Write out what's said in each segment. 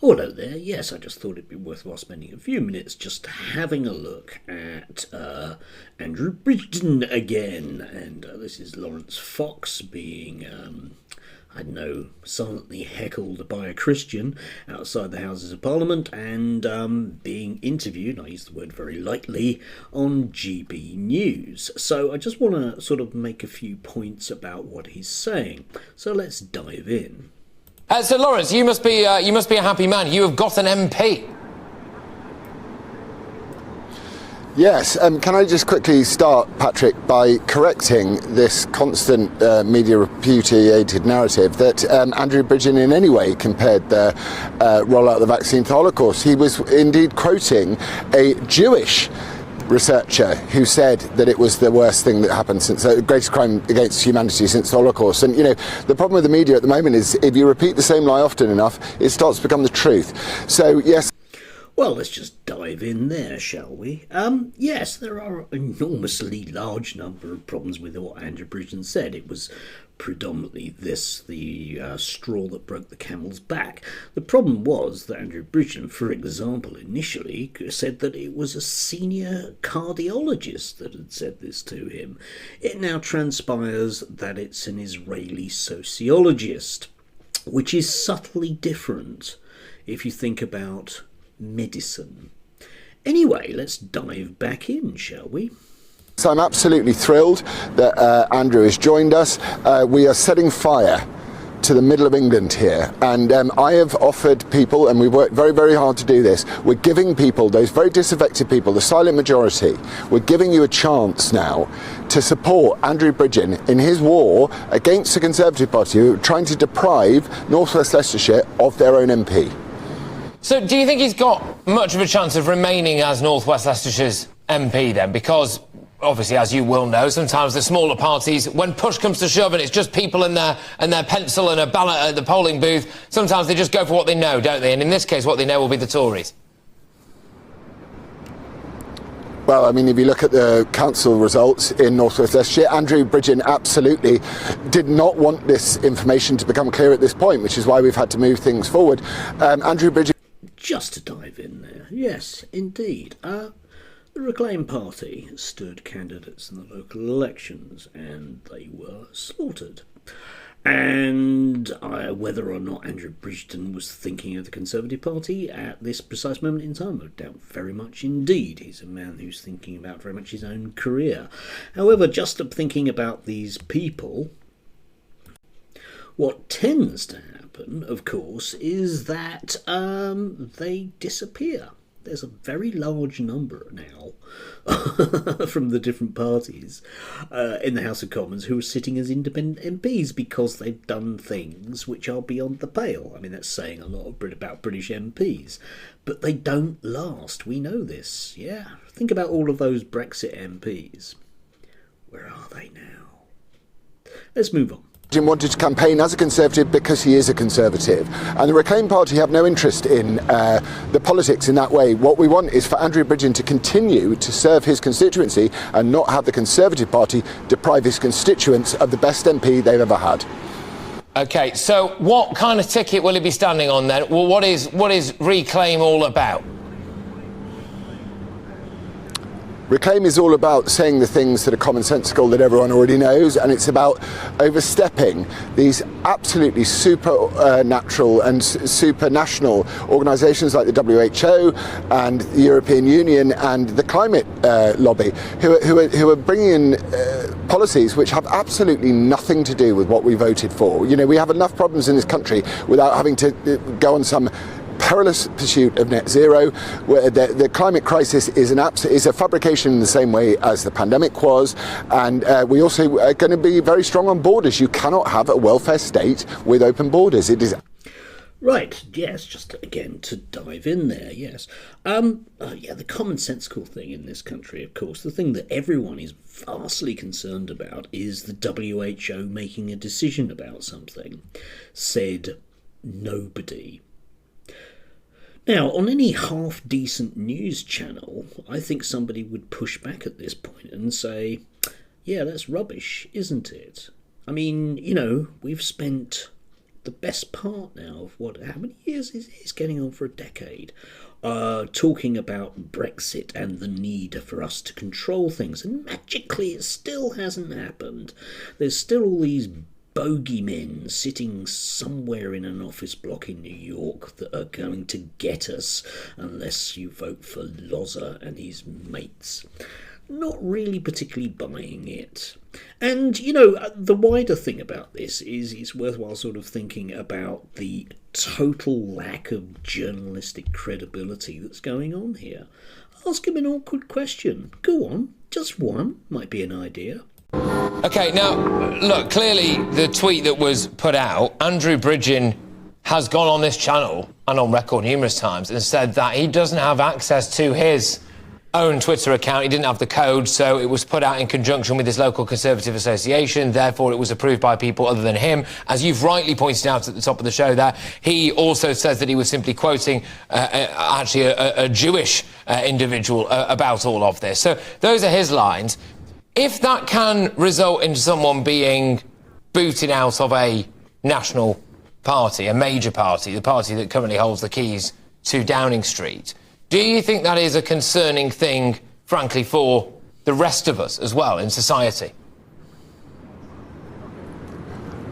Oh, hello there. Yes, I just thought it'd be worthwhile spending a few minutes just having a look at Andrew Bridgen again. And this is Lawrence Fox being, I don't know, silently heckled by a Christian outside the Houses of Parliament and being interviewed, I use the word very lightly, on GB News. So I just want to sort of make a few points about what he's saying. So let's dive in. So, Lawrence, you must be a happy man. You have got an MP. Yes, can I just quickly start, Patrick, by correcting this constant media repudiated narrative that Andrew Bridgen in any way compared the rollout of the vaccine to the Holocaust. He was indeed quoting a Jewish researcher who said that it was the worst thing that happened since the greatest crime against humanity since the Holocaust. And, you know, the problem with the media at the moment is if you repeat the same lie often enough, it starts to become the truth. So, yes. Well, let's just dive in there, shall we? Yes, there are an enormously large number of problems with what Andrew Bridgen said. It was predominantly the straw that broke the camel's back. The problem was that Andrew Bridgen, for example, initially said that it was a senior cardiologist that had said this to him. It now transpires that it's an Israeli sociologist, which is subtly different if you think about medicine. Anyway, let's dive back in, shall we? So I'm absolutely thrilled that Andrew has joined us. We are setting fire to the middle of England here, and I have offered people, and we've worked very, very hard to do this, we're giving people, those very disaffected people, the silent majority, we're giving you a chance now to support Andrew Bridgen in his war against the Conservative Party, who are trying to deprive North West Leicestershire of their own MP. So do you think he's got much of a chance of remaining as North West Leicestershire's MP then? Because obviously, as you will know, sometimes the smaller parties, when push comes to shove and it's just people and their pencil and a ballot at the polling booth, sometimes they just go for what they know, don't they? And in this case, what they know will be the Tories. Well, I mean, if you look at the council results in North West Leicestershire, Andrew Bridgen absolutely did not want this information to become clear at this point, which is why we've had to move things forward. Andrew Bridgen... Just to dive in there, yes, indeed. The Reclaim Party stood candidates in the local elections and they were slaughtered. And whether or not Andrew Bridgen was thinking of the Conservative Party at this precise moment in time, I doubt very much indeed. He's a man who's thinking about very much his own career. However, just thinking about these people, what tends to happen, of course, is that they disappear. There's a very large number now from the different parties in the House of Commons who are sitting as independent MPs because they've done things which are beyond the pale. I mean, that's saying a lot about British MPs, but they don't last. We know this, yeah. Think about all of those Brexit MPs. Where are they now? Let's move on. Wanted to campaign as a Conservative because he is a Conservative, and the Reclaim Party have no interest in the politics in that way. What we want is for Andrew Bridgen to continue to serve his constituency and not have the Conservative Party deprive his constituents of the best MP they've ever had. OK, so what kind of ticket will he be standing on then? Well, what is Reclaim all about? Reclaim is all about saying the things that are commonsensical that everyone already knows, and it's about overstepping these absolutely supernatural and supranational organisations like the WHO and the European Union and the climate lobby, who are bringing in policies which have absolutely nothing to do with what we voted for. You know, we have enough problems in this country without having to go on some perilous pursuit of net zero, where the climate crisis is a fabrication in the same way as the pandemic was, and we also are going to be very strong on borders. You cannot have a welfare state with open borders. It is... Right, yes, just again to dive in there, yes. The commonsensical thing in this country, of course, the thing that everyone is vastly concerned about is the WHO making a decision about something. Said nobody. Now, on any half-decent news channel, I think somebody would push back at this point and say, yeah, that's rubbish, isn't it? I mean, you know, we've spent the best part now of how many years is it? It's getting on for a decade. Talking about Brexit and the need for us to control things, and magically it still hasn't happened. There's still all these bogeymen sitting somewhere in an office block in New York that are going to get us unless you vote for Loza and his mates. Not really particularly buying it. And, the wider thing about this is it's worthwhile sort of thinking about the total lack of journalistic credibility that's going on here. Ask him an awkward question. Go on, just one might be an idea. OK, now, look, clearly the tweet that was put out, Andrew Bridgen has gone on this channel and on record numerous times and said that he doesn't have access to his own Twitter account. He didn't have the code, so it was put out in conjunction with his local Conservative association. Therefore, it was approved by people other than him. As you've rightly pointed out at the top of the show there, he also says that he was simply quoting actually a Jewish individual about all of this. So those are his lines. If that can result in someone being booted out of a national party, a major party, the party that currently holds the keys to Downing Street, do you think that is a concerning thing, frankly, for the rest of us as well in society?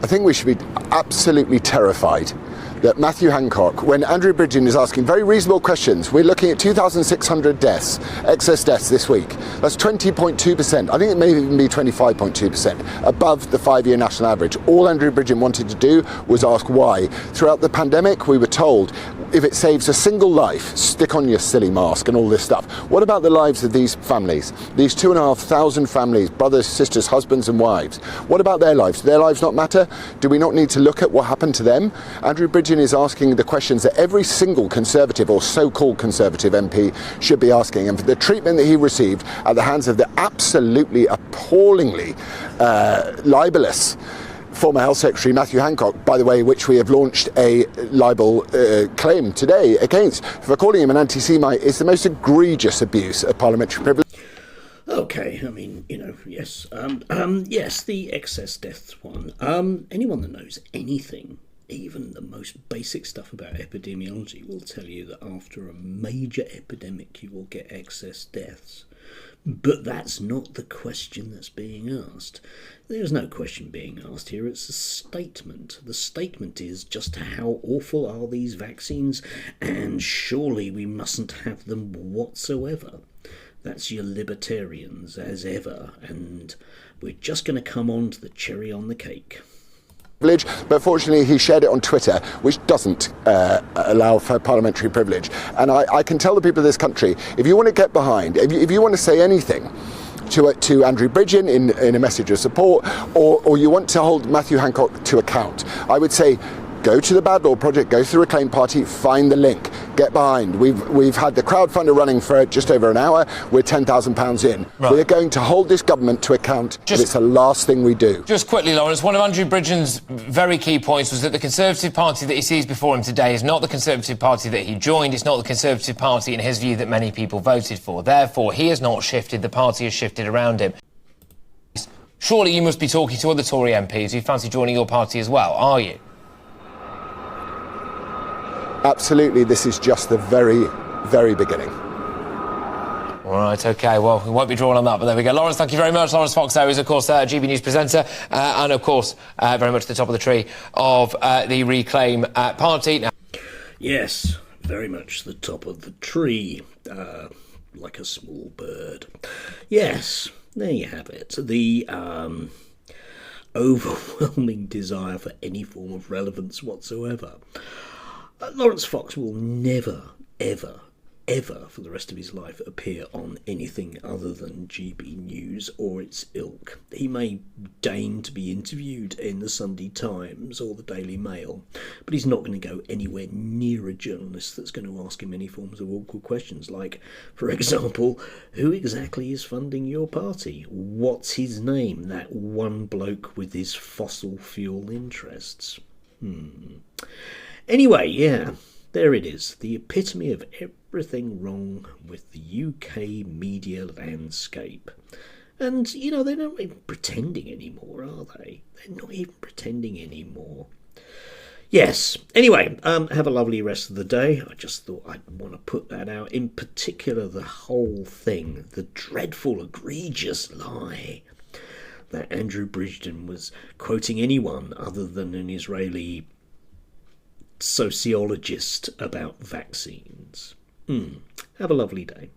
I think we should be absolutely terrified that Matthew Hancock, when Andrew Bridgen is asking very reasonable questions, we're looking at 2,600 deaths, excess deaths this week. That's 20.2%. I think it may even be 25.2%, above the 5-year national average. All Andrew Bridgen wanted to do was ask why. Throughout the pandemic, we were told, if it saves a single life, stick on your silly mask and all this stuff. What about the lives of these families? These 2,500 families, brothers, sisters, husbands and wives. What about their lives? Do their lives not matter? Do we not need to look at what happened to them? Andrew Bridgen is asking the questions that every single Conservative or so-called Conservative MP should be asking. And for the treatment that he received at the hands of the absolutely appallingly libelous former Health Secretary Matthew Hancock, by the way, which we have launched a libel claim today against, for calling him an anti-Semite, is the most egregious abuse of parliamentary privilege. Okay, I mean, yes. Yes, the excess deaths one. Anyone that knows anything, even the most basic stuff about epidemiology, will tell you that after a major epidemic you will get excess deaths. But that's not the question that's being asked. There's no question being asked here, it's a statement. The statement is just how awful are these vaccines, and surely we mustn't have them whatsoever. That's your libertarians as ever, and we're just going to come on to the cherry on the cake. But fortunately he shared it on Twitter, which doesn't allow for parliamentary privilege. And I can tell the people of this country, if you want to get behind, if you want to say anything to Andrew Bridgen in a message of support, or you want to hold Matthew Hancock to account, I would say go to the Bad Law Project, go to the Reclaim Party, find the link, get behind. We've had the crowdfunder running for just over an hour. We're £10,000 in. Right. We're going to hold this government to account, but it's the last thing we do. Just quickly, Lawrence, one of Andrew Bridgen's very key points was that the Conservative Party that he sees before him today is not the Conservative Party that he joined. It's not the Conservative Party, in his view, that many people voted for. Therefore, he has not shifted. The party has shifted around him. Surely you must be talking to other Tory MPs who fancy joining your party as well, are you? Absolutely, this is just the very, very beginning. All right, OK, well, we won't be drawn on that, but there we go. Lawrence, thank you very much. Lawrence Fox there is, of course, GB News presenter and, of course, very much at the top of the tree of the Reclaim Party. Now, yes, very much the top of the tree, like a small bird. Yes, there you have it. The overwhelming desire for any form of relevance whatsoever. Lawrence Fox will never, ever, ever, for the rest of his life, appear on anything other than GB News or its ilk. He may deign to be interviewed in the Sunday Times or the Daily Mail, but he's not going to go anywhere near a journalist that's going to ask him any forms of awkward questions, like, for example, who exactly is funding your party? What's his name, that one bloke with his fossil fuel interests? Anyway, yeah, there it is, the epitome of everything wrong with the UK media landscape. And, they're not even pretending anymore, are they? They're not even pretending anymore. Yes. Anyway, have a lovely rest of the day. I just thought I'd want to put that out. In particular, the whole thing, the dreadful, egregious lie that Andrew Bridgen was quoting anyone other than an Israeli sociologist about vaccines. Have a lovely day.